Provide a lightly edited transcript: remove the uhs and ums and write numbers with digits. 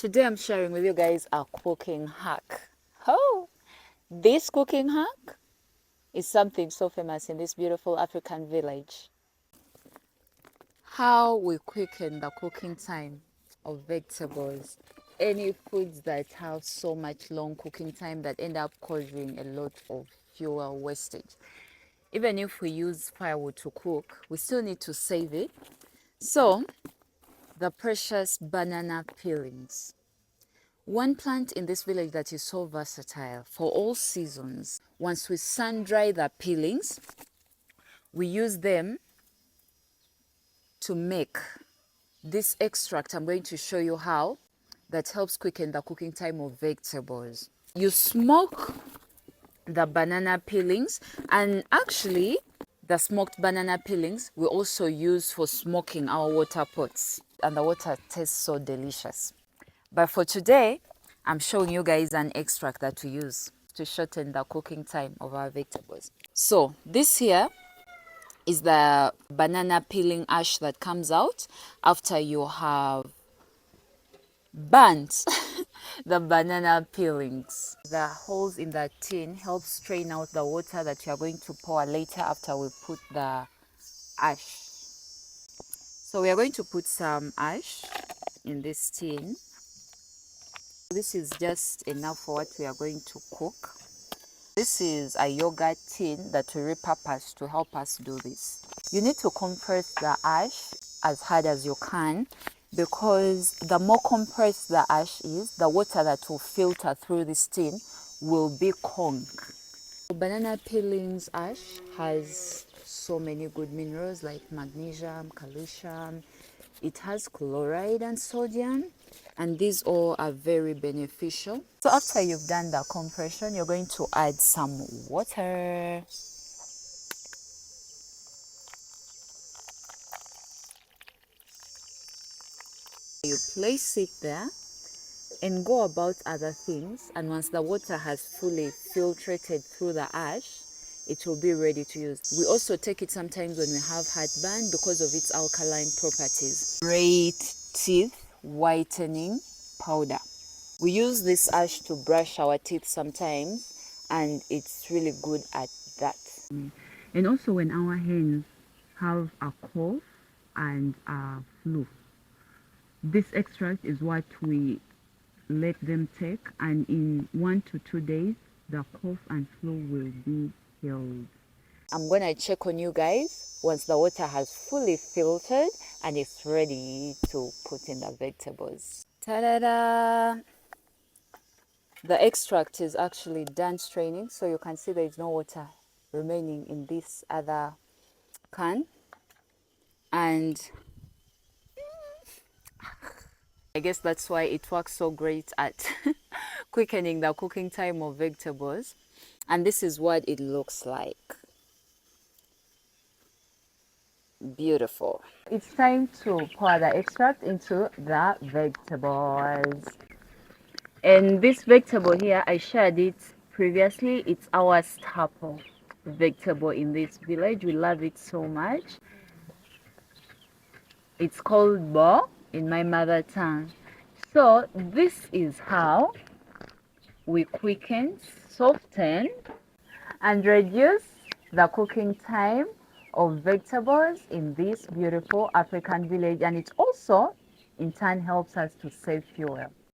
Today I'm sharing with you guys a cooking hack. Oh, this cooking hack is something so famous in this beautiful African village. How we quicken the cooking time of vegetables. Any foods that have so much long cooking time that end up causing a lot of fuel wastage. Even if we use firewood to cook, we still need to save it. So, the precious banana peelings. One plant in this village that is so versatile for all seasons. Once we sun dry the peelings, we use them to make this extract. I'm going to show you how that helps quicken the cooking time of vegetables. You smoke the banana peelings, and actually the smoked banana peelings we also use for smoking our water pots, and the water tastes so delicious. But for today, I'm showing you guys an extract that we use to shorten the cooking time of our vegetables. So this here is the banana peeling ash that comes out after you have burnt the banana peelings. The holes in the tin help strain out the water that you are going to pour later after we put the ash. So we are going to put some ash in this tin. This is just enough for what we are going to cook. This is a yogurt tin that we repurpose to help us do this. You need to compress the ash as hard as you can, because the more compressed the ash is, the water that will filter through this tin will be conk. Banana peelings ash has so many good minerals like magnesium, calcium. It has chloride and sodium, and these all are very beneficial. So after you've done the compression, you're going to add some water. You place it there and go about other things, and once the water has fully filtrated through the ash, it will be ready to use. We also take it sometimes when we have heartburn because of its alkaline properties. Great teeth whitening powder. We use this ash to brush our teeth sometimes, and it's really good at that. And also when our hens have a cough and a flu, this extract is what we let them take, and in 1 to 2 days the cough and flu will be healed. I'm gonna check on you guys once the water has fully filtered and it's ready to put in the vegetables. Ta-da-da! The extract is actually done straining, so you can see there is no water remaining in this other can. And I guess that's why it works so great at quickening the cooking time of vegetables. And this is what it looks like. Beautiful. It's time to pour the extract into the vegetables. And this vegetable here, I shared it previously. It's our staple vegetable in this village. We love it so much. It's called bo in my mother tongue. So this is how we quicken, soften, and reduce the cooking time of vegetables in this beautiful African village, and it also in turn helps us to save fuel.